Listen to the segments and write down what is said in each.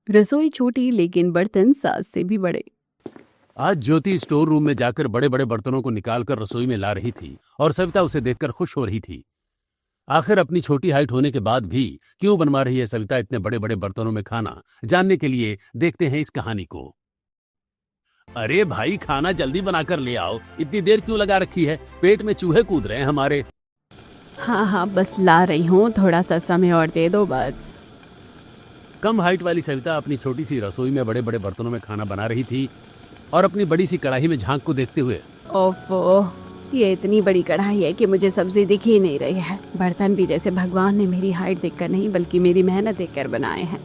रसोई छोटी लेकिन बर्तन सास से भी बड़े। आज ज्योति स्टोर रूम में जाकर बड़े बड़े बर्तनों को निकालकर रसोई में ला रही थी और सविता उसे देखकर खुश हो रही थी। आखिर अपनी छोटी हाइट होने के बाद भी क्यों बनवा रही है सविता इतने बड़े बड़े बर्तनों में खाना? जानने के लिए देखते हैं इस कहानी को। अरे भाई, खाना जल्दी बनाकर ले आओ, इतनी देर क्यों लगा रखी है? पेट में चूहे कूद रहे हैं हमारे। हाँ हाँ, बस ला रही हूँ, थोड़ा सा समय और दे दो बस। कम हाइट वाली सविता अपनी छोटी सी रसोई में बड़े बड़े बर्तनों में खाना बना रही थी और अपनी बड़ी सी कढ़ाई में झांक को देखते हुए, ओफो, ये इतनी बड़ी कढ़ाई है कि मुझे सब्जी दिख ही नहीं रही है। बर्तन भी जैसे भगवान ने मेरी हाइट देखकर नहीं बल्कि मेरी मेहनत देखकर बनाए हैं।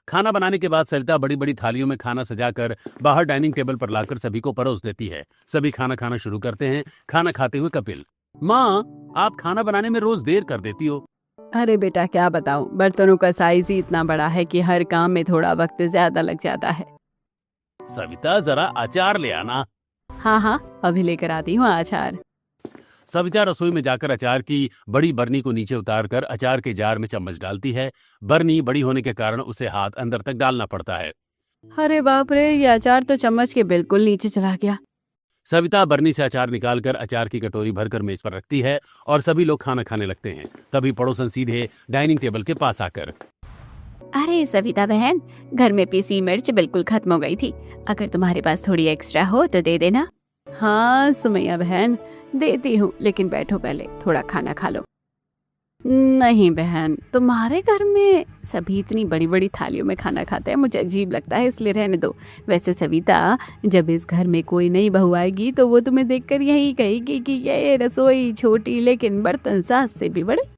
खाना बनाने के बाद सविता बड़ी बड़ी थालियों में खाना सजाकर बाहर डाइनिंग टेबल पर लाकर सभी को परोस देती है। सभी खाना खाना शुरू करते हैं। खाना खाते हुए कपिल, माँ, आप खाना बनाने में रोज देर कर देती हो। अरे बेटा, क्या बताऊं, बर्तनों का साइज ही इतना बड़ा है कि हर काम में थोड़ा वक्त ज्यादा लग जाता है। सविता, जरा अचार ले आना। हाँ हाँ, अभी लेकर आती हूँ अचार। सविता रसोई में जाकर अचार की बड़ी बरनी को नीचे उतारकर अचार के जार में चम्मच डालती है। बरनी बड़ी होने के कारण उसे हाथ अंदर तक डालना पड़ता है। अरे बाप रे, ये अचार तो चम्मच के बिल्कुल नीचे चला गया। सविता बरनी से अचार निकालकर अचार की कटोरी भरकर मेज पर रखती है और सभी लोग खाना खाने लगते हैं। तभी पड़ोसन सीधे डाइनिंग टेबल के पास आकर, अरे सविता बहन, घर में पीसी मिर्च बिल्कुल खत्म हो गई थी। अगर तुम्हारे पास थोड़ी एक्स्ट्रा हो तो दे देना। हाँ सुमैया बहन, देती हूँ, लेकिन बैठो पहले, थोड़ा खाना खा लो। नहीं बहन, तुम्हारे घर में सभी इतनी बड़ी बड़ी थालियों में खाना खाते हैं, मुझे अजीब लगता है, इसलिए रहने दो। वैसे सविता, जब इस घर में कोई नई बहू आएगी तो वो तुम्हें देखकर यही कहेगी कि ये रसोई छोटी लेकिन बर्तन सास से भी बड़े।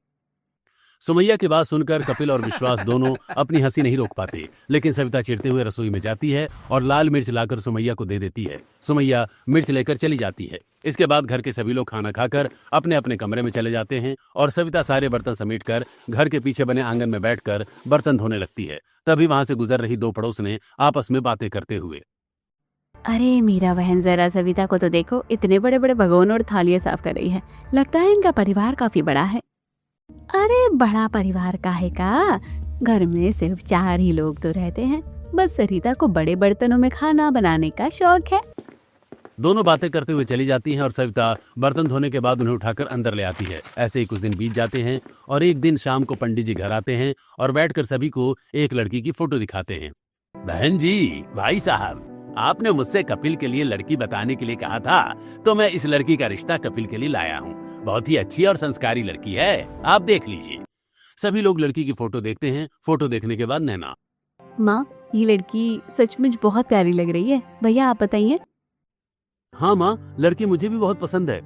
सुमैया की बात सुनकर कपिल और विश्वास दोनों अपनी हंसी नहीं रोक पाते। लेकिन सविता चिढ़ते हुए रसोई में जाती है और लाल मिर्च लाकर सुमैया को दे देती है। सुमैया मिर्च लेकर चली जाती है। इसके बाद घर के सभी लोग खाना खाकर अपने अपने कमरे में चले जाते हैं और सविता सारे बर्तन समेटकर घर के पीछे बने आंगन में बैठकर बर्तन धोने लगती है। तभी वहां से गुजर रही दो पड़ोसने आपस में बातें करते हुए, अरे मीरा बहन, जरा सविता को तो देखो, इतने बड़े बड़े भगोन और थालियां साफ कर रही है। लगता है इनका परिवार काफी बड़ा है। अरे बड़ा परिवार काहे का, घर में सिर्फ 4 ही लोग तो रहते हैं। बस सरिता को बड़े बर्तनों में खाना बनाने का शौक है। दोनों बातें करते हुए चली जाती हैं और सविता बर्तन धोने के बाद उन्हें उठाकर अंदर ले आती है। ऐसे ही कुछ दिन बीत जाते हैं और एक दिन शाम को पंडित जी घर आते हैं और बैठकर सभी को एक लड़की की फोटो दिखाते हैं। बहन जी, भाई साहब, आपने मुझसे कपिल के लिए लड़की बताने के लिए कहा था, तो मैं इस लड़की का रिश्ता कपिल के लिए लाया हूँ। बहुत ही अच्छी और संस्कारी लड़की है, आप देख लीजिए। सभी लोग लड़की की फोटो देखते हैं। फोटो देखने के बाद नैना, माँ, ये लड़की सचमुच बहुत प्यारी लग रही है। भैया आप बताइए। हाँ माँ, लड़की मुझे भी बहुत पसंद है।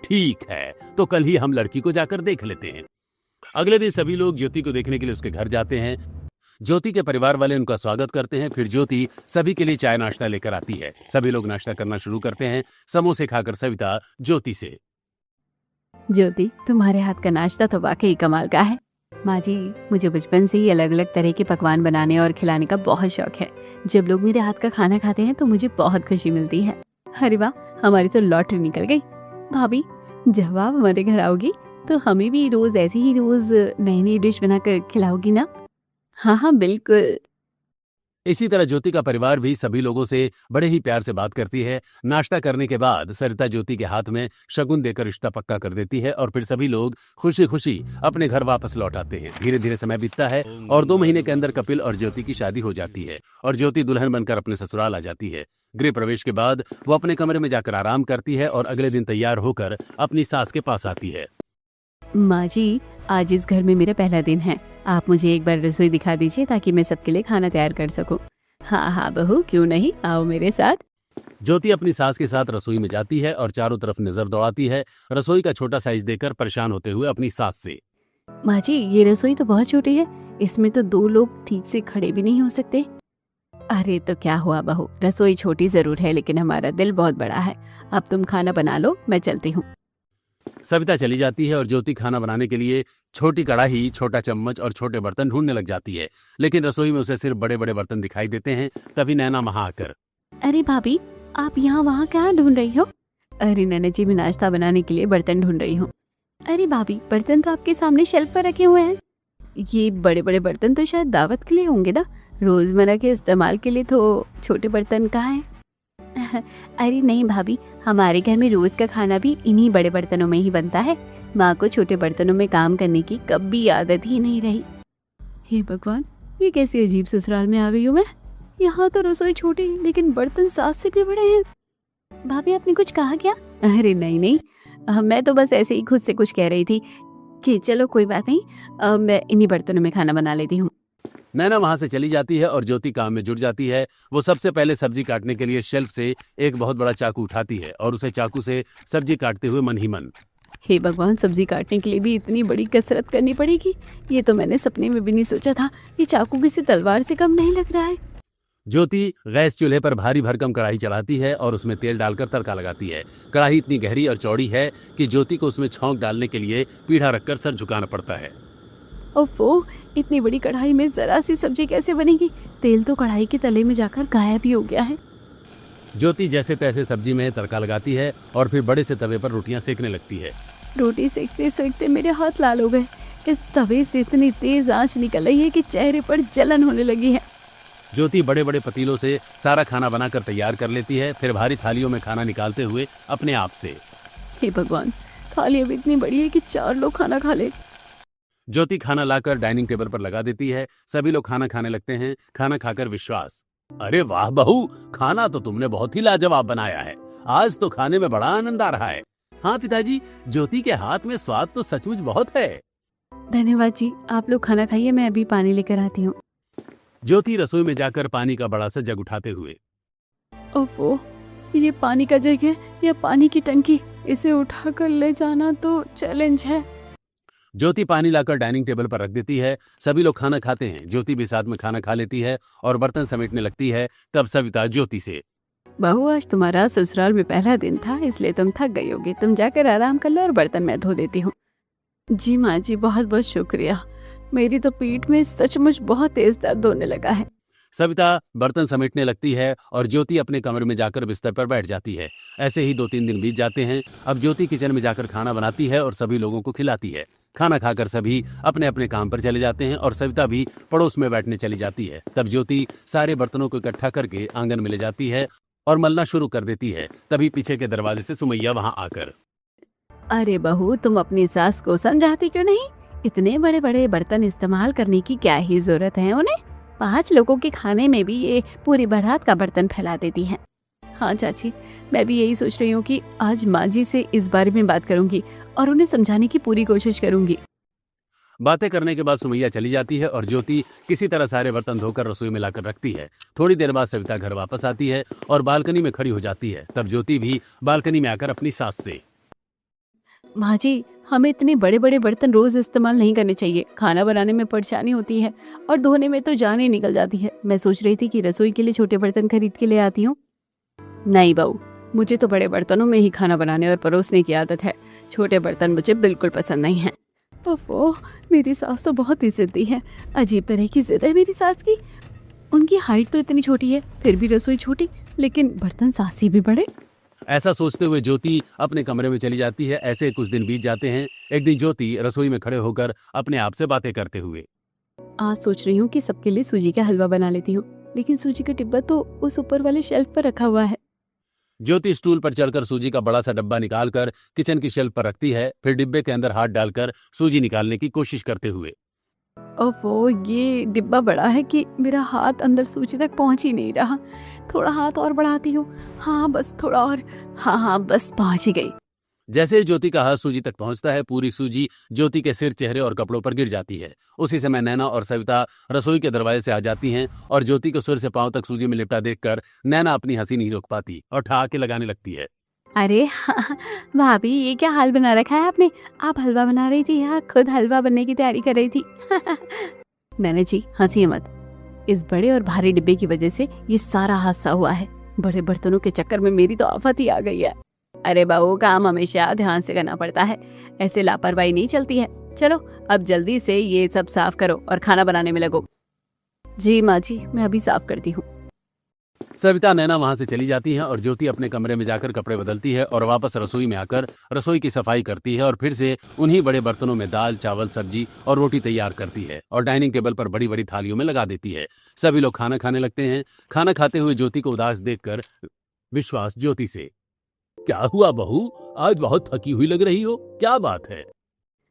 ठीक है, तो कल ही हम लड़की को जाकर देख लेते हैं। अगले दिन सभी लोग ज्योति को देखने के लिए उसके घर जाते हैं। ज्योति के परिवार वाले उनका स्वागत करते हैं। फिर ज्योति सभी के लिए चाय नाश्ता लेकर आती है। सभी लोग नाश्ता करना शुरू करते हैं। समोसे खाकर सविता ज्योति से, ज्योति, तुम्हारे हाथ का नाश्ता तो वाकई कमाल का है। माँ जी, मुझे बचपन से ही अलग अलग तरह के पकवान बनाने और खिलाने का बहुत शौक है। जब लोग मेरे हाथ का खाना खाते हैं तो मुझे बहुत खुशी मिलती है। अरे वाह, हमारी तो लॉटरी निकल गई। भाभी, जब आप हमारे घर आओगी तो हमें भी रोज ऐसे ही रोज नई नई डिश बनाकर खिलाओगी ना? हाँ हाँ बिल्कुल। इसी तरह ज्योति का परिवार भी सभी लोगों से बड़े ही प्यार से बात करती है। नाश्ता करने के बाद सरिता ज्योति के हाथ में शगुन देकर रिश्ता पक्का कर देती है और फिर सभी लोग खुशी खुशी अपने घर वापस लौट आते हैं। धीरे धीरे समय बीतता है और 2 महीने के अंदर कपिल और ज्योति की शादी हो जाती है और ज्योति दुल्हन बनकर अपने ससुराल आ जाती है। गृह प्रवेश के बाद वो अपने कमरे में जाकर आराम करती है और अगले दिन तैयार होकर अपनी सास के पास आती है। माँ जी, आज इस घर में मेरा पहला दिन है। आप मुझे एक बार रसोई दिखा दीजिए ताकि मैं सबके लिए खाना तैयार कर सकूं। हाँ हाँ बहू, क्यों नहीं, आओ मेरे साथ। ज्योति अपनी सास के साथ रसोई में जाती है और चारों तरफ नजर दौड़ाती है, रसोई का छोटा साइज देखकर परेशान होते हुए अपनी सास से, माँ जी, ये रसोई तो बहुत छोटी है, इसमें तो 2 लोग ठीक से खड़े भी नहीं हो सकते। अरे तो क्या हुआ बहू, रसोई छोटी जरूर है लेकिन हमारा दिल बहुत बड़ा है। अब तुम खाना बना लो, मैं चलती हूँ। सविता चली जाती है और ज्योति खाना बनाने के लिए छोटी कढ़ाई, छोटा चम्मच और छोटे बर्तन ढूंढने लग जाती है। लेकिन रसोई में उसे सिर्फ बड़े बड़े बर्तन दिखाई देते हैं। तभी नैना वहां आकर, अरे भाभी, आप यहाँ वहाँ क्या ढूंढ रही हो? अरे नैना जी, मैं नाश्ता बनाने के लिए बर्तन ढूंढ रही हूँ। अरे भाभी, बर्तन तो आपके सामने शेल्फ पर रखे हुए हैं। ये बड़े बड़े बर्तन तो शायद दावत के लिए होंगे ना, रोजमर्रा के इस्तेमाल के लिए तो छोटे बर्तन कहाँ हैं? अरे नहीं भाभी, हमारे घर में रोज का खाना भी इन्हीं बड़े बर्तनों में ही बनता है। माँ को छोटे बर्तनों में काम करने की कभी आदत ही नहीं रही। हे भगवान, ये कैसी अजीब ससुराल में आ गई हूँ मैं। यहाँ तो रसोई छोटी लेकिन बर्तन सास से भी बड़े हैं। भाभी आपने कुछ कहा क्या? अरे नहीं नहीं, मैं तो बस ऐसे ही खुद से कुछ कह रही थी कि चलो कोई बात नहीं, मैं इन्हीं बर्तनों में खाना बना लेती हूँ। नैना वहां से चली जाती है और ज्योति काम में जुट जाती है। वो सबसे पहले सब्जी काटने के लिए शेल्फ से एक बहुत बड़ा चाकू उठाती है और उसे चाकू से सब्जी काटते हुए मन ही मन, हे भगवान, सब्जी काटने के लिए भी इतनी बड़ी कसरत करनी पड़ेगी। ये तो मैंने सपने में भी नहीं सोचा था। ये चाकू किसी तलवार से कम नहीं लग रहा है। ज्योति गैस चूल्हे पर भारी भरकम कढ़ाई चढ़ाती है और उसमें तेल डालकर तड़का लगाती है। कढ़ाई इतनी गहरी और चौड़ी है कि ज्योति को उसमें छौंक डालने के लिए पीढ़ा रखकर सर झुकाना पड़ता है। ओफो, इतनी बड़ी कढ़ाई में जरा सी सब्जी कैसे बनेगी? तेल तो कढ़ाई के तले में जाकर गायब ही हो गया है। ज्योति जैसे तैसे सब्जी में तड़का लगाती है और फिर बड़े से तवे पर रोटियां सेकने लगती है। रोटी सेकते सेकते मेरे हाथ लाल हो गए। इस तवे से इतनी तेज आंच निकल रही है कि चेहरे पर जलन होने लगी है। ज्योति बड़े बड़े पतीलों से सारा खाना बनाकर तैयार कर लेती है, फिर भारी थालियों में खाना निकालते हुए अपने आप से, हे भगवान, थाली अब इतनी बड़ी है कि 4 लोग खाना खा ले। ज्योति खाना लाकर डाइनिंग टेबल पर लगा देती है। सभी लोग खाना खाने लगते हैं। खाना खाकर विश्वास, अरे वाह बहू, खाना तो तुमने बहुत ही लाजवाब बनाया है। आज तो खाने में बड़ा आनंद आ रहा है। हाँ पिताजी, ज्योति के हाथ में स्वाद तो सचमुच बहुत है। धन्यवाद जी, आप लोग खाना खाइए, मैं अभी पानी लेकर आती हूँ। ज्योति रसोई में जाकर पानी का बड़ा सा जग उठाते हुए, ओफो, ये पानी का जग है या पानी की टंकी? इसे उठाकर ले जाना तो चैलेंज है। ज्योति पानी लाकर डाइनिंग टेबल पर रख देती है। सभी लोग खाना खाते हैं। ज्योति भी साथ में खाना खा लेती है और बर्तन समेटने लगती है। तब सविता ज्योति से, बहू, आज तुम्हारा ससुराल में पहला दिन था, इसलिए तुम थक गई होगी। तुम जाकर आराम कर लो और बर्तन मैं धो देती हूँ। जी माँ जी, बहुत बहुत शुक्रिया। मेरी तो पीठ में सचमुच बहुत तेज दर्द होने लगा है। सविता बर्तन समेटने लगती है और ज्योति अपने कमरे में जाकर बिस्तर पर बैठ जाती है। ऐसे ही 2-3 दिन बीत जाते हैं। अब ज्योति किचन में जाकर खाना बनाती है और सभी लोगों को खिलाती है। खाना खाकर सभी अपने अपने काम पर चले जाते हैं और सविता भी पड़ोस में बैठने चली जाती है। तब ज्योति सारे बर्तनों को इकट्ठा करके आंगन में ले जाती है और मलना शुरू कर देती है। तभी पीछे के दरवाजे से सुमैया वहां आकर, अरे बहू, तुम अपनी सास को समझाती क्यों नहीं? इतने बड़े बड़े बर्तन इस्तेमाल करने की क्या ही जरूरत है उन्हें? 5 लोगों के खाने में भी ये पूरी बारात का बर्तन फैला देती हैं। हाँ चाची, मैं भी यही सोच रही हूँ कि आज माँ जी से इस बारे में बात करूंगी और उन्हें समझाने की पूरी कोशिश करूंगी। बातें करने के बाद सुमैया चली जाती है और ज्योति किसी तरह सारे बर्तन धोकर रसोई में लाकर रखती है। थोड़ी देर बाद सविता घर वापस आती है और बालकनी में खड़ी हो जाती है। तब ज्योति भी बालकनी में आकर अपनी सास से, माँ जी, हमें इतने बड़े बड़े बर्तन रोज इस्तेमाल नहीं करने चाहिए। खाना बनाने में परेशानी होती है और धोने में तो जान ही निकल जाती है। मैं सोच रही थी कि रसोई के लिए छोटे बर्तन खरीद के ले आती हूँ। नहीं बहू, मुझे तो बड़े बर्तनों में ही खाना बनाने और परोसने की आदत है। छोटे बर्तन मुझे बिल्कुल पसंद नहीं हैं। ओफो, मेरी सास तो बहुत ही जिद्दी है। अजीब तरह की जिद है मेरी सास की। उनकी हाइट तो इतनी छोटी है, फिर भी रसोई छोटी, लेकिन बर्तन सास ही भी बड़े। ऐसा सोचते हुए ज्योति अपने कमरे में चली जाती है। ऐसे कुछ दिन बीत जाते हैं। एक दिन ज्योति रसोई में खड़े होकर अपने आप से बातें करते हुए, आज सोच रही हूँ कि सबके लिए सूजी का हलवा बना लेती हूँ, लेकिन सूजी का डिब्बा तो उस ऊपर वाले शेल्फ पर रखा हुआ है। ज्योति स्टूल पर चढ़कर सूजी का बड़ा सा डब्बा निकालकर किचन की शेल्फ पर रखती है। फिर डिब्बे के अंदर हाथ डालकर सूजी निकालने की कोशिश करते हुए, ओफो, ये डिब्बा बड़ा है कि मेरा हाथ अंदर सूजी तक पहुंच ही नहीं रहा। थोड़ा हाथ और बढ़ाती हूँ। हाँ बस थोड़ा और। हाँ बस पहुंच ही गई। जैसे ही ज्योति का हाथ सूजी तक पहुंचता है, पूरी सूजी ज्योति के सिर, चेहरे और कपड़ों पर गिर जाती है। उसी समय नैना और सविता रसोई के दरवाजे से आ जाती हैं और ज्योति को सिर से पांव तक सूजी में लिपटा देखकर नैना अपनी हंसी नहीं रोक पाती और ठहाके लगाने लगती है। अरे भाभी, ये क्या हाल बना रखा है आपने? आप हलवा बना रही थी या खुद हलवा बनने की तैयारी कर रही थी? नैना जी, हंसिए मत। इस बड़े और भारी डिब्बे की वजह से ये सारा हादसा हुआ है। बड़े बर्तनों के चक्कर में मेरी तो आफत ही आ गई है। अरे बहू, काम हमेशा ध्यान से करना पड़ता है, ऐसे लापरवाही नहीं चलती है। चलो अब जल्दी से ये सब साफ करो और खाना बनाने में लगो। जी माँ जी, मैं अभी साफ करती हूँ। सविता नैना वहां से चली जाती है और ज्योति अपने कमरे में जाकर कपड़े बदलती है और वापस रसोई में आकर रसोई की सफाई करती है और फिर से उन्हीं बड़े बर्तनों में दाल चावल सब्जी और रोटी तैयार करती है और डाइनिंग टेबल पर बड़ी बड़ी थालियों में लगा देती है। सभी लोग खाना खाने लगते हैं। खाना खाते हुए ज्योति को उदास देखकर विश्वास ज्योति से, क्या हुआ बहू, आज बहुत थकी हुई लग रही हो, क्या बात है?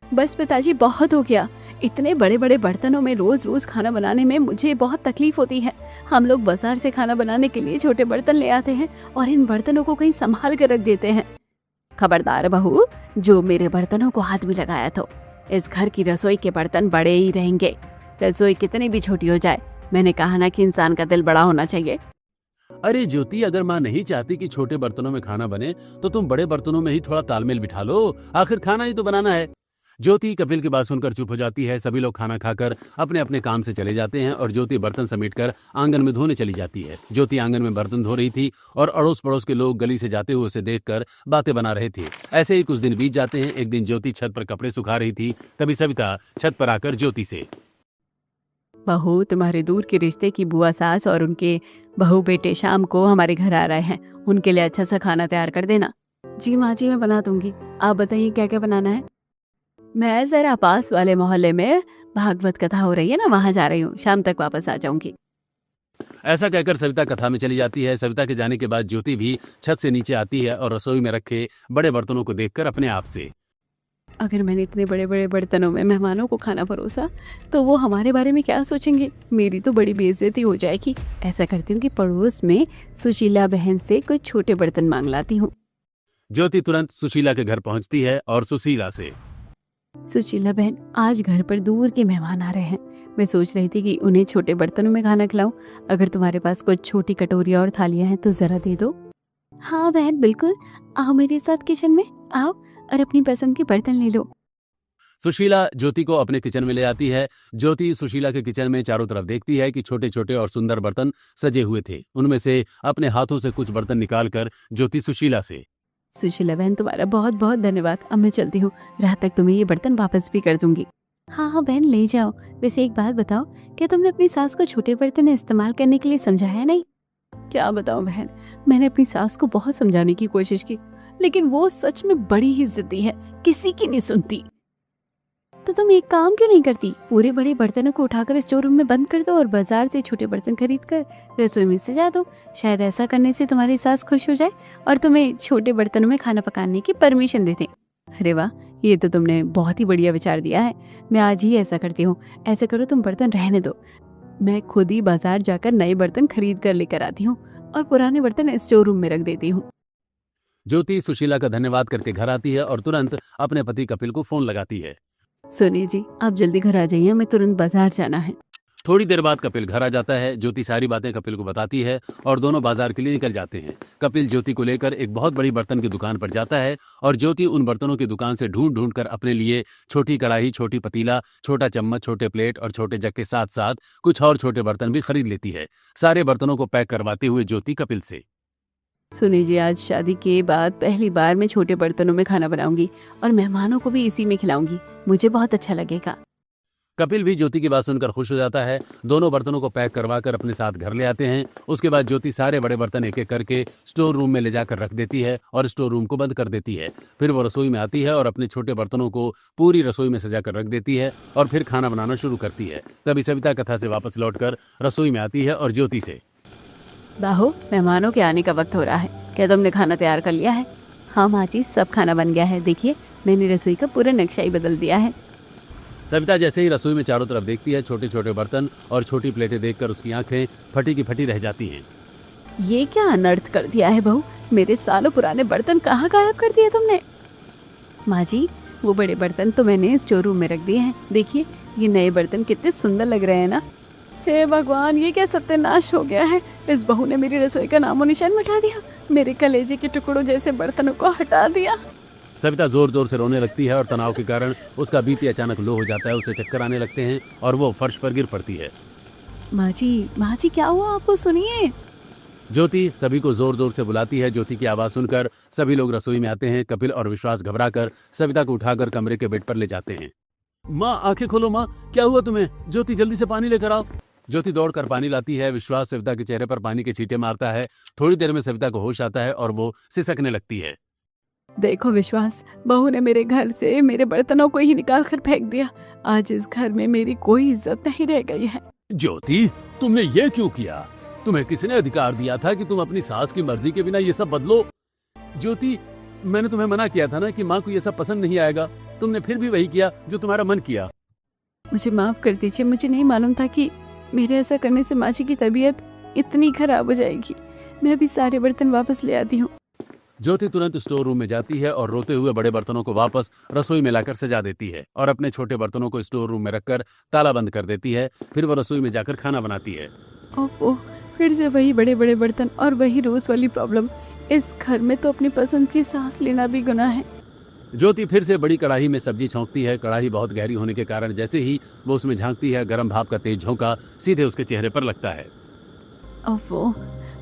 बस पिताजी बहुत हो गया। इतने बड़े बड़े बर्तनों में रोज रोज खाना बनाने में मुझे बहुत तकलीफ होती है। हम लोग बाजार से खाना बनाने के लिए छोटे बर्तन ले आते हैं और इन बर्तनों को कहीं संभाल कर रख देते हैं। खबरदार बहू, जो मेरे बर्तनों को हाथ भी लगाया तो इस घर की रसोई के बर्तन बड़े ही रहेंगे। रसोई कितनी भी छोटी हो जाए, मैंने कहा ना कि इंसान का दिल बड़ा होना चाहिए। अरे ज्योति, अगर माँ नहीं चाहती कि छोटे बर्तनों में खाना बने तो तुम बड़े बर्तनों में ही थोड़ा तालमेल बिठा लो, आखिर खाना ही तो बनाना है। ज्योति कपिल की बात सुनकर चुप हो जाती है। सभी लोग खाना खाकर अपने अपने काम से चले जाते हैं और ज्योति बर्तन समेटकर आंगन में धोने चली जाती है। ज्योति आंगन में बर्तन धो रही थी और अड़ोस पड़ोस के लोग गली से जाते हुए उसे देखकर बातें बना रहे थे। ऐसे ही कुछ दिन बीत जाते हैं। एक दिन ज्योति छत पर कपड़े सुखा रही थी, तभी सविता छत पर आकर ज्योति से, बहू, तुम्हारे दूर के रिश्ते की बुआ सास और उनके बहू बेटे शाम को हमारे घर आ रहे हैं, उनके लिए अच्छा सा खाना तैयार कर देना। जी माँ जी, मैं बना दूंगी। आप बताइए क्या क्या बनाना है। मैं जरा पास वाले मोहल्ले में भागवत कथा हो रही है ना, वहां जा रही हूँ, शाम तक वापस आ जाऊंगी। ऐसा कहकर सविता कथा में चली जाती है। सविता के जाने के बाद ज्योति भी छत से नीचे आती है और रसोई में रखे बड़े बर्तनों को देखकर अपने आप से, अगर मैंने इतने बड़े बड़े बर्तनों में मेहमानों को खाना परोसा तो वो हमारे बारे में क्या सोचेंगे। मेरी तो बड़ी बेइज्जती हो जाएगी। ऐसा करती हूँ कि पड़ोस में सुशीला बहन से कुछ छोटे बर्तन मांग लाती हूँ। ज्योति तुरंत सुशीला के घर पहुंचती है और सुशीला से, सुशीला बहन, आज घर पर दूर के मेहमान आ रहे हैं। मैं सोच रही थी कि उन्हें छोटे बर्तनों में खाना खिलाऊं। अगर तुम्हारे पास कुछ छोटी कटोरियाँ और थालियां हैं तो जरा दे दो। हाँ बहन, बिल्कुल। आओ मेरे साथ किचन में, आओ और अपनी पसंद के बर्तन ले लो। सुशीला ज्योति को अपने किचन में ले आती है। ज्योति सुशीला के किचन में चारों तरफ देखती है कि छोटे छोटे और सुंदर बर्तन सजे हुए थे। उनमें से अपने हाथों से कुछ बर्तन निकालकर ज्योति सुशीला से, सुशीला बहन, तुम्हारा बहुत बहुत धन्यवाद। अब मैं चलती हूँ, रात तक तुम्हें ये बर्तन वापस भी कर दूंगी। हाँ हाँ बहन, ले जाओ। वैसे एक बात बताओ, क्या तुमने अपनी सास को छोटे बर्तन इस्तेमाल करने के लिए समझाया नहीं? क्या बताऊं बहन, मैंने अपनी सास को बहुत समझाने की कोशिश की, लेकिन वो सच में बड़ी ही जिद्दी है, किसी की नहीं सुनती। तो तुम एक काम क्यों नहीं करती, पूरे बड़े बर्तनों को उठाकर स्टोर रूम में बंद कर दो और बाजार से छोटे बर्तन खरीद कर रसोई में सजा दो। शायद ऐसा करने से तुम्हारी सास खुश हो जाए और तुम्हें छोटे बर्तनों में खाना पकाने की परमिशन दे दे। अरे वाह, ये तो तुमने बहुत ही बढ़िया विचार दिया है। मैं आज ही ऐसा करती हूँ। ऐसा करो, तुम बर्तन रहने दो, मैं खुद ही बाजार जाकर नए बर्तन खरीद कर लेकर आती हूँ और पुराने बर्तन स्टोर रूम में रख देती हूँ। ज्योति सुशीला का धन्यवाद करके घर आती है और तुरंत अपने पति कपिल को फोन लगाती है। सुनिए जी, आप जल्दी घर आ जाइए, हमें तुरंत बाजार जाना है। थोड़ी देर बाद कपिल घर आ जाता है। ज्योति सारी बातें कपिल को बताती है और दोनों बाजार के लिए निकल जाते हैं। कपिल ज्योति को लेकर एक बहुत बड़ी बर्तन की दुकान पर जाता है और ज्योति उन बर्तनों की दुकान से ढूंढ ढूंढ कर अपने लिए छोटी कढ़ाई, छोटी पतीला, छोटा चम्मच, छोटे प्लेट और छोटे जग के साथ साथ कुछ और छोटे बर्तन भी खरीद लेती है। सारे बर्तनों को पैक करवाते हुए ज्योति कपिल से, सुनिए जी, आज शादी के बाद पहली बार मैं छोटे बर्तनों में खाना बनाऊंगी और मेहमानों को भी इसी में खिलाऊंगी। मुझे बहुत अच्छा लगेगा। कपिल भी ज्योति की बात सुनकर खुश हो जाता है। दोनों बर्तनों को पैक करवाकर अपने साथ घर ले आते हैं। उसके बाद ज्योति सारे बड़े बर्तन एक एक करके स्टोर रूम में ले जाकर रख देती है और स्टोर रूम को बंद कर देती है। फिर वो रसोई में आती है और अपने छोटे बर्तनों को पूरी रसोई में सजाकर रख देती है और फिर खाना बनाना शुरू करती है। तभी सविता कथा से वापस लौटकर रसोई में आती है और ज्योति से, बाहो, मेहमानों के आने का वक्त हो रहा है, क्या तुमने खाना तैयार कर लिया है? हाँ माँ जी, सब खाना बन गया है। देखिए, मैंने रसोई का पूरा नक्शा ही बदल दिया है। सविता जैसे ही रसोई में चारों तरफ देखती है, छोटे छोटे बर्तन और छोटी प्लेटें देखकर उसकी आंखें फटी की फटी रह जाती हैं। ये क्या अनर्थ कर दिया है बहू, मेरे सालों पुराने बर्तन कहाँ गायब कर दिए तुमने? माँ जी, वो बड़े बर्तन तो मैंने स्टोर रूम में रख दिए हैं। देखिए, ये नए बर्तन कितने सुंदर लग रहे हैं ना। हे भगवान, ये क्या सत्यानाश हो गया है। इस बहू ने मेरी रसोई का नामो निशान मिटा दिया, मेरे कलेजे के टुकड़ों जैसे बर्तनों को हटा दिया। सविता जोर जोर से रोने लगती है और तनाव के कारण उसका बीपी अचानक लो हो जाता है। उसे चक्कर आने लगते हैं और वो फर्श पर गिर पड़ती है। माँ जी, क्या हुआ आपको? सुनिए। ज्योति सभी को जोर जोर से बुलाती है। ज्योति की आवाज सुनकर सभी लोग रसोई में आते हैं। कपिल और विश्वास घबराकर सविता को उठाकर कमरे के बेड पर ले जाते हैं। माँ, आंखें खोलो माँ, क्या हुआ तुम्हें? ज्योति, जल्दी से पानी लेकर आओ। ज्योति दौड़कर पानी लाती है। विश्वास सविता के चेहरे पर पानी के छींटे मारता है। थोड़ी देर में सविता को होश आता है और वो सिसकने लगती है। देखो विश्वास, बहू ने मेरे घर से मेरे बर्तनों को ही निकाल कर फेंक दिया। आज इस घर में मेरी कोई इज्जत नहीं रह गई है। ज्योति, तुमने ये क्यों किया? तुम्हें किसने अधिकार दिया था कि तुम अपनी सास की मर्जी के बिना ये सब बदलो? ज्योति, मैंने तुम्हें मना किया था ना कि माँ को ये सब पसंद नहीं आएगा। तुमने फिर भी वही किया जो तुम्हारा मन किया। मुझे माफ कर दीजिए, मुझे नहीं मालूम था कि मेरे ऐसा करने से माँ जी की तबीयत इतनी खराब हो जाएगी। मैं अभी सारे बर्तन वापस ले आती हूँ। ज्योति तुरंत स्टोर रूम में जाती है और रोते हुए बड़े बर्तनों को वापस रसोई में लाकर सजा देती है और अपने छोटे बर्तनों को स्टोर रूम में रखकर ताला बंद कर देती है। फिर वो रसोई में जाकर खाना बनाती है। ओफो, फिर से वही बड़े बड़े बर्तन और वही रोज वाली प्रॉब्लम। इस घर में तो अपनी पसंद की सांस लेना भी गुनाह है। ज्योति फिर से बड़ी कढ़ाई में सब्जी छौंकती है। कढ़ाई बहुत गहरी होने के कारण जैसे ही वो उसमें झांकती है, गर्म भाप का तेज झोंका सीधे उसके चेहरे पर लगता है। ओफो,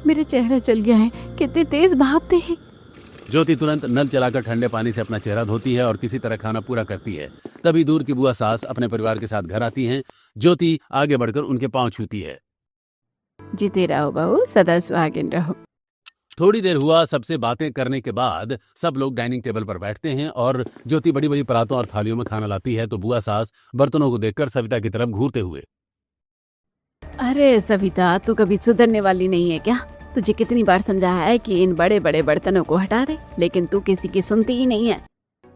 मेरा चेहरा चल गया है। कितनी तेज भापते हैं। ज्योति तुरंत नल चलाकर ठंडे पानी से अपना चेहरा धोती है और किसी तरह खाना पूरा करती है। तभी दूर की बुआ सास अपने परिवार के साथ घर आती हैं। ज्योति आगे बढ़कर उनके पांव छूती है। जीते रहो बहू, सदा सुहागिन रहो। थोड़ी देर हुआ, सबसे बातें करने के बाद सब लोग डाइनिंग टेबल पर बैठते हैं और ज्योति बड़ी बड़ी परातों और थालियों में खाना लाती है तो बुआ सास बर्तनों को देखकर सविता की तरफ घूरते हुए, अरे सविता, तू कभी सुधरने वाली नहीं है क्या? तुझे कितनी बार समझाया है कि इन बड़े बड़े बर्तनों को हटा दे, लेकिन तू किसी की सुनती ही नहीं है।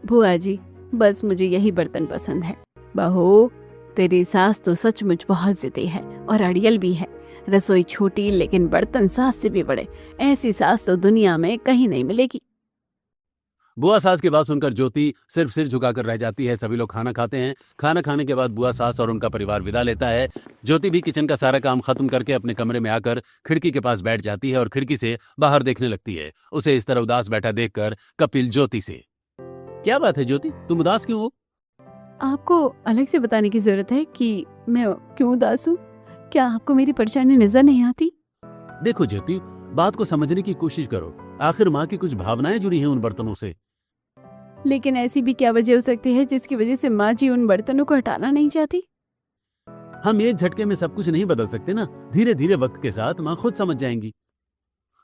बुआ जी, बस मुझे यही बर्तन पसंद है। बहू, तेरी सास तो सचमुच बहुत जिद्दी है और अड़ियल भी है। रसोई छोटी लेकिन बर्तन सास से भी बड़े। ऐसी सास तो दुनिया में कहीं नहीं मिलेगी। बुआ सास की बात सुनकर ज्योति सिर्फ सिर झुकाकर रह जाती है। सभी लोग खाना खाते हैं। खाना खाने के बाद बुआ सास और उनका परिवार विदा लेता है। ज्योति भी किचन का सारा काम खत्म करके अपने कमरे में आकर खिड़की के पास बैठ जाती है और खिड़की से बाहर देखने लगती है। उसे इस तरह उदास बैठा देखकर कपिल ज्योति से, क्या बात है ज्योति, तुम उदास क्यों हो? आपको अलग से बताने की जरूरत है कि मैं क्यों उदास हूँ? क्या आपको मेरी परेशानी नजर नहीं आती? देखो ज्योति, बात को समझने की कोशिश करो। आखिर माँ की कुछ भावनाएं जुड़ी हैं उन बर्तनों से। लेकिन ऐसी भी क्या वजह हो सकती है जिसकी वजह से माँ जी उन बर्तनों को हटाना नहीं चाहती? हम एक झटके में सब कुछ नहीं बदल सकते ना। धीरे धीरे वक्त के साथ माँ खुद समझ जाएंगी।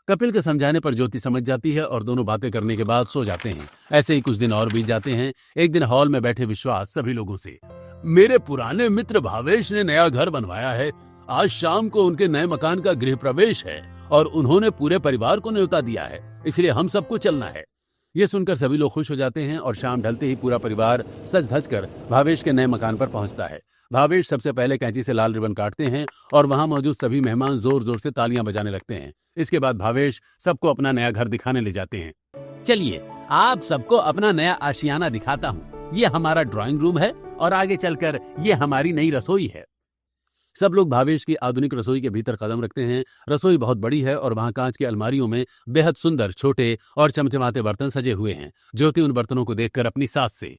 कपिल के समझाने पर ज्योति समझ जाती है और दोनों बातें करने के बाद सो जाते हैं। ऐसे ही कुछ दिन और बीत जाते हैं। एक दिन हॉल में बैठे विश्वास सभी लोगों से, मेरे पुराने मित्र भावेश ने नया घर बनवाया है। आज शाम को उनके नए मकान का गृह प्रवेश है और उन्होंने पूरे परिवार को न्योता दिया है, इसलिए हम सबको चलना है। ये सुनकर सभी लोग खुश हो जाते हैं और शाम ढलते ही पूरा परिवार सज धज कर भावेश के नए मकान पर पहुंचता है। भावेश सबसे पहले कैंची से लाल रिबन काटते हैं और वहां मौजूद सभी मेहमान जोर जोर से तालियां बजाने लगते हैं। इसके बाद भावेश सबको अपना नया घर दिखाने ले जाते हैं। चलिए, आप सबको अपना नया आशियाना दिखाता हूँ। ये हमारा ड्राइंग रूम है और आगे चलकर ये हमारी नई रसोई है। सब लोग भावेश की आधुनिक रसोई के भीतर कदम रखते हैं। रसोई बहुत बड़ी है और वहां कांच की अलमारियों में बेहद सुंदर छोटे और चमचमाते बर्तन सजे हुए हैं। ज्योति उन बर्तनों को देखकर अपनी सास से,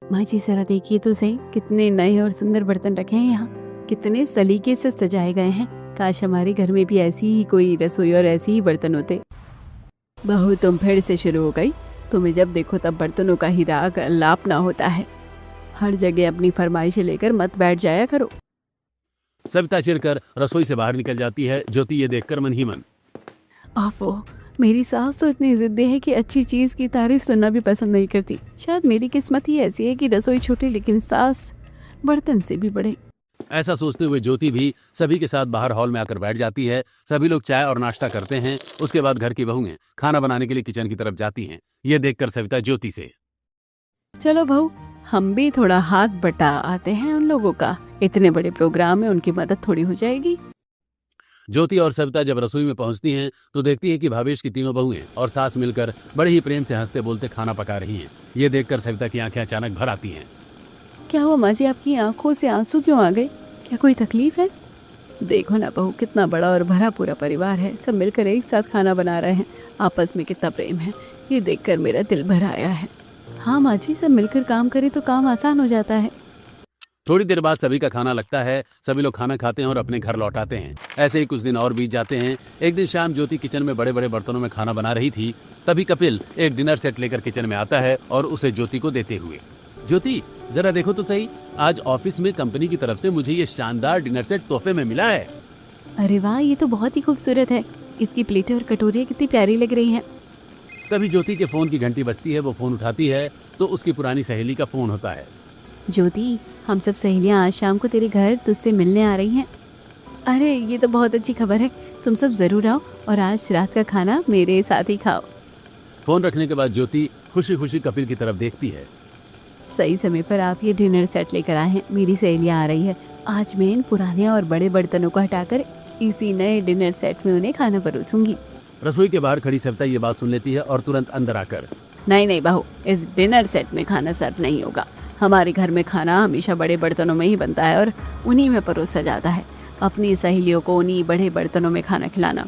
माँ जी जरा देखिए तो सही, कितने नए और सुंदर बर्तन रखे हैं यहाँ। कितने सलीके से सजाए गए हैं। काश हमारे घर में भी ऐसी ही कोई रसोई और ऐसे ही बर्तन होते। बहू, तुम फिर से शुरू हो गई। तुम्हें जब देखो तब बर्तनों का ही राग लापना होता है। हर जगह अपनी फरमाइशें लेकर मत बैठ जाया करो। सविता चिढ़कर रसोई से बाहर निकल जाती है। ज्योति ये देखकर मन ही मन, आफो, मेरी सास तो इतनी जिद्दी है कि अच्छी चीज की तारीफ सुनना भी पसंद नहीं करती। शायद मेरी किस्मत ही ऐसी है कि रसोई छोटी लेकिन सास बर्तन से भी बड़े। ऐसा सोचते हुए ज्योति भी सभी के साथ बाहर हॉल में आकर बैठ जाती है। सभी लोग चाय और नाश्ता करते हैं। उसके बाद घर की बहुएं खाना बनाने के लिए किचन की तरफ जाती हैं। ये देखकर सविता ज्योति से, चलो बहू, हम भी थोड़ा हाथ बटा आते हैं उन लोगों का। इतने बड़े प्रोग्राम में उनकी मदद थोड़ी हो जाएगी। ज्योति और सविता जब रसोई में पहुंचती हैं तो देखती है कि भावेश की तीनों बहुएं और सास मिलकर बड़े ही प्रेम से हंसते बोलते खाना पका रही हैं। ये देखकर सविता की आंखें अचानक भर आती हैं। क्या हुआ माँ जी, आपकी आंखों से आंसू क्यों आ गए? क्या कोई तकलीफ है? देखो ना बहू, कितना बड़ा और भरा पूरा परिवार है। सब मिलकर एक साथ खाना बना रहे हैं। आपस में कितना प्रेम है, ये देखकर मेरा दिल भर आया है। हाँ माँ जी, सब मिलकर काम करें तो काम आसान हो जाता है। थोड़ी देर बाद सभी का खाना लगता है। सभी लोग खाना खाते हैं और अपने घर लौट आते हैं। ऐसे ही कुछ दिन और बीत जाते हैं। एक दिन शाम ज्योति किचन में बड़े बड़े बर्तनों में खाना बना रही थी। तभी कपिल एक डिनर सेट लेकर किचन में आता है और उसे ज्योति को देते हुए, ज्योति, जरा देखो तो सही, आज ऑफिस में कंपनी की तरफ से मुझे ये शानदार डिनर सेट तोहफे में मिला है। अरे वाह, ये तो बहुत ही खूबसूरत है। इसकी प्लेटें और कटोरियाँ कितनी प्यारी लग रही हैं। तभी ज्योति के फोन की घंटी बजती है। वो फोन उठाती है तो उसकी पुरानी सहेली का फोन होता है। ज्योति, हम सब सहेलियाँ आज शाम को तेरे घर तुझसे मिलने आ रही हैं। अरे ये तो बहुत अच्छी खबर है, तुम सब ज़रूर आओ और आज रात का खाना मेरे साथ ही खाओ। फोन रखने के बाद ज्योति खुशी खुशी कपिल की तरफ देखती है। सही समय पर आप ये डिनर सेट लेकर आए हैं। मेरी सहेलियाँ आ रही है। आज मैं इन पुराने और बड़े बर्तनों को हटाकर इसी नए डिनर सेट में उन्हें खाना परोसूंगी। रसोई के बाहर खड़ी सविता ये बात सुन लेती है और तुरंत अंदर आकर, नहीं नहीं बहू, इस डिनर सेट में खाना सर्व नहीं होगा। हमारे घर में खाना हमेशा बड़े बर्तनों में ही बनता है और उन्हीं में परोसा जाता है। अपनी सहेलियों को उन्हीं बड़े बर्तनों में खाना खिलाना।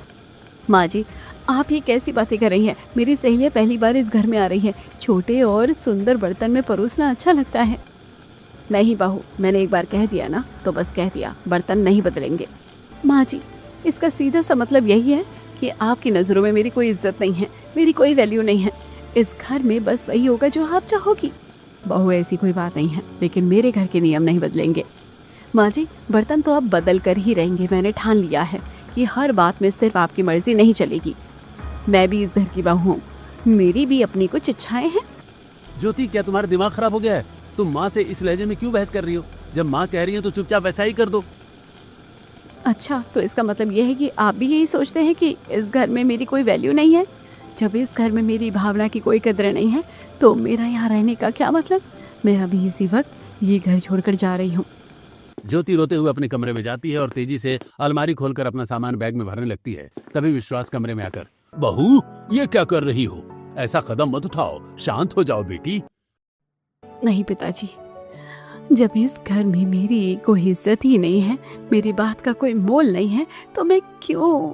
माँ जी, आप ये कैसी बातें कर रही हैं? मेरी सहेलियाँ पहली बार इस घर में आ रही हैं। छोटे और सुंदर बर्तन में परोसना अच्छा लगता है। नहीं बहू, मैंने एक बार कह दिया ना तो बस कह दिया, बर्तन नहीं बदलेंगे। माँ जी, इसका सीधा सा मतलब यही है कि आपकी नज़रों में मेरी कोई इज्जत नहीं है, मेरी कोई वैल्यू नहीं है। इस घर में बस वही होगा जो आप चाहोगी। बहू, ऐसी कोई बात नहीं है, लेकिन मेरे घर के नियम नहीं बदलेंगे। माँ जी, बर्तन तो आप बदल कर ही रहेंगे। मैंने ठान लिया है कि हर बात में सिर्फ आपकी मर्जी नहीं चलेगी। मैं भी इस घर की बहू हूँ, मेरी भी अपनी कुछ इच्छाएं हैं। ज्योति, क्या तुम्हारा दिमाग खराब हो गया है? तुम माँ से इस लहजे में क्यों बहस कर रही हो? जब माँ कह रही है तो चुपचाप वैसा ही कर दो। अच्छा, तो इसका मतलब यह है कि आप भी यही सोचते हैं कि इस घर में मेरी कोई वैल्यू नहीं है? जब इस घर में मेरी भावना की कोई कदर नहीं है तो मेरा यहाँ रहने का क्या मतलब? मैं अभी इसी वक्त ये घर छोड़कर जा रही हूँ। ज्योति रोते हुए अपने कमरे में जाती है और तेजी से अलमारी खोलकर अपना सामान बैग में भरने लगती है। तभी विश्वास कमरे में आकर, बहू, ये क्या कर रही हो? ऐसा कदम मत उठाओ, शांत हो जाओ बेटी। नहीं पिताजी, जब इस घर में मेरी कोई इज्जत ही नहीं है, मेरी बात का कोई मोल नहीं है, तो मैं क्यों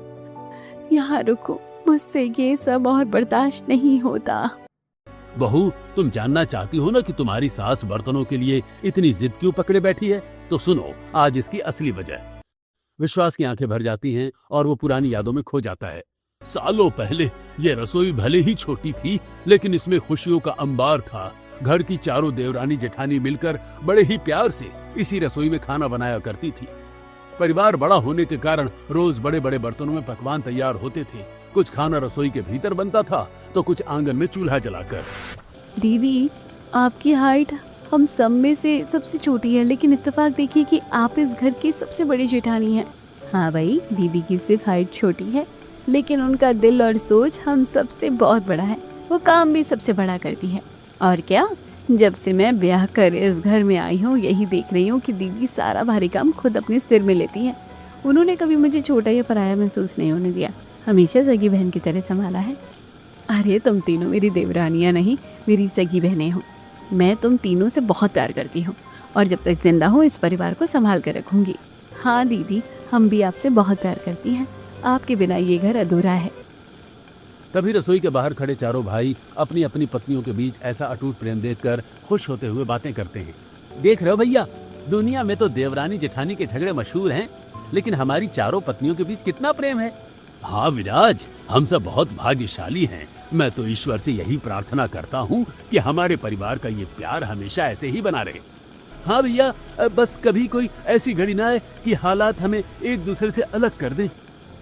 यहाँ रुकूं? मुझसे ये सब और बर्दाश्त नहीं होता। बहू, तुम जानना चाहती हो ना कि तुम्हारी सास बर्तनों के लिए इतनी जिद क्यों पकड़े बैठी है? तो सुनो आज इसकी असली वजह। विश्वास की आंखें भर जाती हैं और वो पुरानी यादों में खो जाता है। सालों पहले ये रसोई भले ही छोटी थी, लेकिन इसमें खुशियों का अंबार था। घर की चारों देवरानी जेठानी मिलकर बड़े ही प्यार से इसी रसोई में खाना बनाया करती थी। परिवार बड़ा होने के कारण रोज बड़े बड़े बर्तनों में पकवान तैयार होते थे। कुछ खाना रसोई के भीतर बनता था तो कुछ आंगन में चूल्हा जलाकर। दीदी, आपकी हाइट हम सब में से सबसे छोटी है, लेकिन इत्तेफाक देखिए कि आप इस घर की सबसे बड़ी जेठानी हैं। हाँ भाई, दीदी की सिर्फ हाइट छोटी है, लेकिन उनका दिल और सोच हम सबसे बहुत बड़ा है। वो काम भी सबसे बड़ा करती है। और क्या, जब से मैं ब्याह कर इस घर में आई हूँ यही देख रही हूँ कि दीदी सारा भारी काम खुद अपने सिर में लेती है। उन्होंने कभी मुझे छोटा या पराया महसूस नहीं होने दिया, हमेशा सगी बहन की तरह संभाला है। अरे तुम तीनों मेरी देवरानियाँ नहीं, मेरी सगी बहनें हो। मैं तुम तीनों से बहुत प्यार करती हूँ और जब तक जिंदा हूँ इस परिवार को संभाल कर रखूँगी। हाँ दीदी, हम भी आपसे बहुत प्यार करती हैं। आपके बिना ये घर अधूरा है। तभी रसोई के बाहर खड़े चारों भाई अपनी अपनी पत्नियों के बीच ऐसा अटूट प्रेम देखकर खुश होते हुए बातें करते हैं। देख रहे हो भैया, दुनिया में तो देवरानी जेठानी के झगड़े मशहूर हैं, लेकिन हमारी चारों पत्नियों के बीच कितना प्रेम है। हाँ विराज, हम सब बहुत भाग्यशाली हैं। मैं तो ईश्वर से यही प्रार्थना करता हूँ कि हमारे परिवार का ये प्यार हमेशा ऐसे ही बना रहे। हाँ भैया, बस कभी कोई ऐसी घड़ी ना आए कि हालात हमें एक दूसरे से अलग कर दें।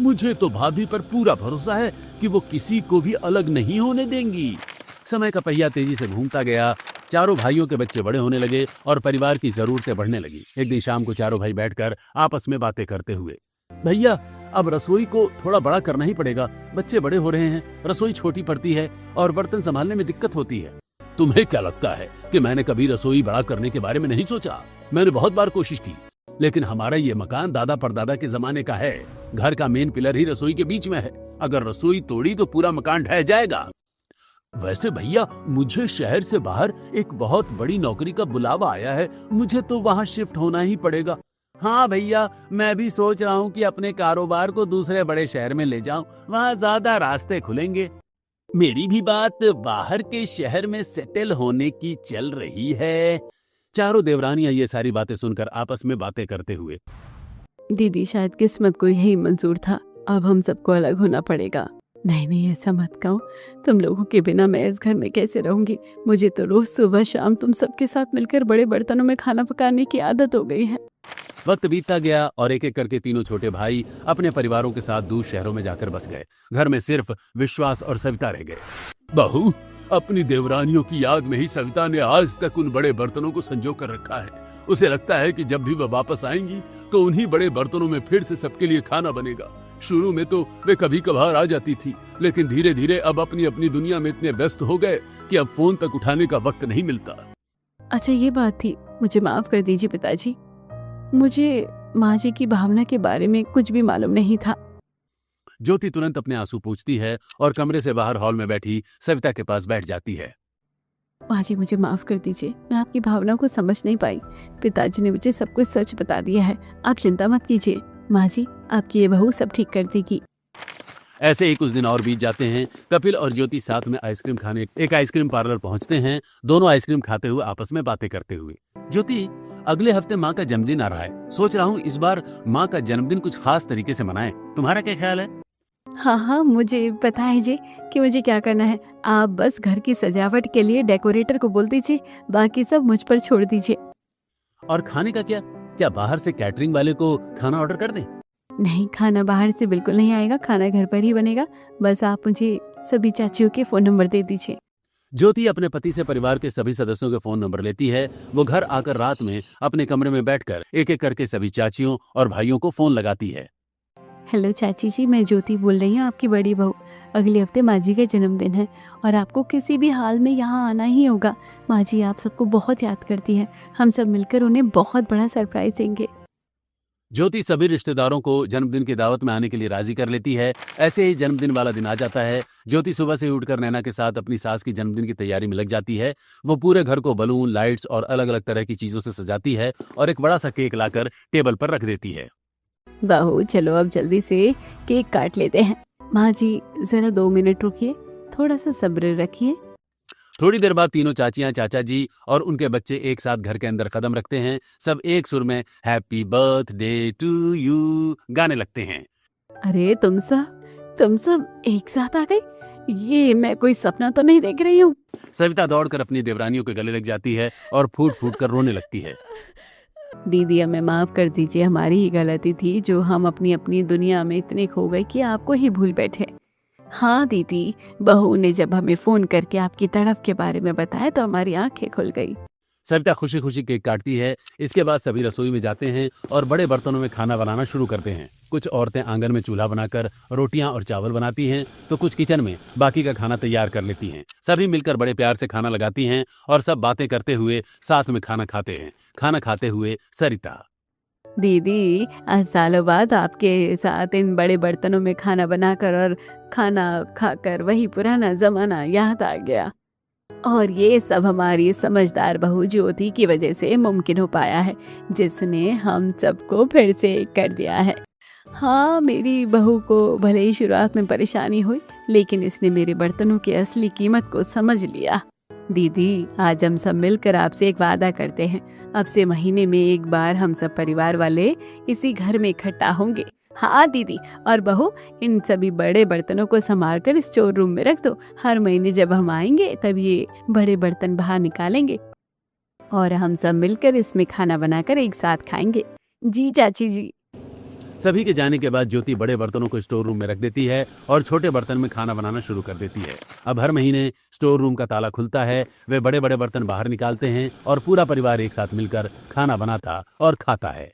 मुझे तो भाभी पर पूरा भरोसा है कि वो किसी को भी अलग नहीं होने देंगी। समय का पहिया तेजी से घूमता गया। चारों भाइयों के बच्चे बड़े होने लगे और परिवार की जरूरतें बढ़ने लगी। एक दिन शाम को चारों भाई बैठकर आपस में बातें करते हुए, भैया अब रसोई को थोड़ा बड़ा करना ही पड़ेगा। बच्चे बड़े हो रहे हैं, रसोई छोटी पड़ती है और बर्तन संभालने में दिक्कत होती है। तुम्हें क्या लगता है कि मैंने कभी रसोई बड़ा करने के बारे में नहीं सोचा? मैंने बहुत बार कोशिश की, लेकिन हमारा ये मकान दादा परदादा के जमाने का है। घर का मेन पिलर ही रसोई के बीच में है। अगर रसोई तोड़ी तो पूरा मकान ढह जाएगा। वैसे भैया, मुझे शहर से बाहर एक बहुत बड़ी नौकरी का बुलावा आया है, मुझे तो वहाँ शिफ्ट होना ही पड़ेगा। हाँ भैया, मैं भी सोच रहा हूँ कि अपने कारोबार को दूसरे बड़े शहर में ले जाऊं, वहाँ ज्यादा रास्ते खुलेंगे। मेरी भी बात बाहर के शहर में सेटल होने की चल रही है। चारों देवरानियां ये सारी बातें सुनकर आपस में बातें करते हुए, दीदी शायद किस्मत को यही मंजूर था, अब हम सबको अलग होना पड़ेगा। नहीं नहीं, ऐसा मत कहो। तुम लोगों के बिना मैं इस घर में कैसे रहूंगी। मुझे तो रोज सुबह शाम तुम सबके साथ मिलकर बड़े बर्तनों में खाना पकाने की आदत हो गई है। वक्त बीतता गया और एक एक करके तीनों छोटे भाई अपने परिवारों के साथ दूर शहरों में जाकर बस गए। घर में सिर्फ विश्वास और सविता रह गए। बहू, अपनी देवरानियों की याद में ही सविता ने आज तक उन बड़े बर्तनों को संजो कर रखा है। उसे लगता है कि जब भी वह वापस आएंगी तो उन्हीं बड़े बर्तनों में फिर से सबके लिए खाना बनेगा। शुरू में तो वे कभी कभार आ जाती थी, लेकिन धीरे धीरे अब अपनी अपनी दुनिया में इतने व्यस्त हो गए कि अब फोन तक उठाने का वक्त नहीं मिलता। अच्छा, ये बात थी। मुझे माफ कर दीजिए पिताजी। मुझे माँ जी की भावना के बारे में कुछ भी मालूम नहीं था। ज्योति तुरंत अपने आंसू पोंछती है और कमरे से बाहर हॉल में बैठी सविता के पास बैठ जाती है। माँ जी, मुझे माफ कर दीजिए। मैं आपकी भावना को समझ नहीं पाई। पिताजी ने मुझे सब कुछ सच बता दिया है। आप चिंता मत कीजिए। माँ जी, आपकी ये बहू सब ठीक कर देगी। ऐसे ही कुछ दिन और बीत जाते हैं। कपिल और ज्योति साथ में आइसक्रीम खाने एक आइसक्रीम पार्लर पहुंचते हैं। दोनों आइसक्रीम खाते हुए आपस में बातें करते हुए। ज्योति, अगले हफ्ते माँ का जन्मदिन आ रहा है। सोच रहा हूँ इस बार माँ का जन्मदिन कुछ खास तरीके से मनाएं। तुम्हारा क्या ख्याल है? हाँ हाँ, मुझे पता है जी कि मुझे क्या करना है। आप बस घर की सजावट के लिए डेकोरेटर को बोल दीजिए, बाकी सब मुझ पर छोड़ दीजिए। और खाने का क्या? क्या बाहर से कैटरिंग वाले को खाना ऑर्डर कर दें? नहीं, खाना बाहर से बिल्कुल नहीं आएगा। खाना घर पर ही बनेगा। बस आप मुझे सभी चाचियों के फोन नंबर दे दीजिए। ज्योति अपने पति से परिवार के सभी सदस्यों के फोन नंबर लेती है। वो घर आकर रात में अपने कमरे में बैठकर एक एक करके सभी चाचियों और भाइयों को फोन लगाती है। हेलो चाची जी, मैं ज्योति बोल रही हूँ, आपकी बड़ी बहू। अगले हफ्ते माँ जी का जन्मदिन है और आपको किसी भी हाल में यहाँ आना ही होगा। माँ जी आप सबको बहुत याद करती है। हम सब मिलकर उन्हें बहुत बड़ा सरप्राइज देंगे। ज्योति सभी रिश्तेदारों को जन्मदिन की दावत में आने के लिए राजी कर लेती है। ऐसे ही जन्मदिन वाला दिन आ जाता है। ज्योति सुबह से उठकर नैना के साथ अपनी सास की जन्मदिन की तैयारी में लग जाती है। वो पूरे घर को बलून, लाइट्स और अलग अलग तरह की चीजों से सजाती है और एक बड़ा सा केक लाकर टेबल पर रख देती है। बहू, चलो अब जल्दी से केक काट लेते हैं। माँ जी जरा 2 मिनट रुकिए, थोड़ा सा सब्र रखिए। थोड़ी देर बाद तीनों चाचियां, चाचा जी और उनके बच्चे एक साथ घर के अंदर कदम रखते हैं। सब एक सुर में हैप्पी बर्थडे टू यू गाने लगते हैं। अरे तुम सब एक साथ आ गई। ये मैं कोई सपना तो नहीं देख रही हूँ। सविता दौड़कर अपनी देवरानियों के गले लग जाती है और फूट फूट कर रोने लगती है। दीदी, हमें माफ कर दीजिए। हमारी ही गलती थी जो हम अपनी अपनी दुनिया में इतने खो गए कि आपको ही भूल बैठे। हाँ दीदी, बहू ने जब हमें फोन करके आपकी तड़फ के बारे में बताया तो हमारी आंखें खुल गई। सविता खुशी खुशी केक काटती है। इसके बाद सभी रसोई में जाते हैं और बड़े बर्तनों में खाना बनाना शुरू करते हैं। कुछ औरतें आंगन में चूल्हा बनाकर रोटियां और चावल बनाती हैं तो कुछ किचन में बाकी का खाना तैयार कर लेती हैं। सभी मिलकर बड़े प्यार से खाना लगाती हैं और सब बातें करते हुए साथ में खाना खाते हैं। खाना खाते हुए सरिता, दीदी, आज सालों बाद आपके साथ इन बड़े बर्तनों में खाना बनाकर और खाना खाकर वही पुराना जमाना याद आ गया। और ये सब हमारी समझदार बहू ज्योति की वजह से मुमकिन हो पाया है, जिसने हम सबको फिर से एक कर दिया है। हाँ, मेरी बहू को भले ही शुरुआत में परेशानी हुई, लेकिन इसने मेरे बर्तनों की असली कीमत को समझ लिया। दीदी, आज हम सब मिलकर आपसे एक वादा करते हैं। अब से महीने में एक बार हम सब परिवार वाले इसी घर में इकट्ठा होंगे। हाँ दीदी, और बहू, इन सभी बड़े बर्तनों को संभाल कर स्टोर रूम में रख दो। हर महीने जब हम आएंगे तब ये बड़े बर्तन बाहर निकालेंगे और हम सब मिलकर इसमें खाना बनाकर एक साथ खाएंगे। जी चाची जी। सभी के जाने के बाद ज्योति बड़े बर्तनों को स्टोर रूम में रख देती है और छोटे बर्तन में खाना बनाना शुरू कर देती है। अब हर महीने स्टोर रूम का ताला खुलता है। वे बड़े बड़े बर्तन बाहर निकालते हैं और पूरा परिवार एक साथ मिलकर खाना बनाता और खाता है।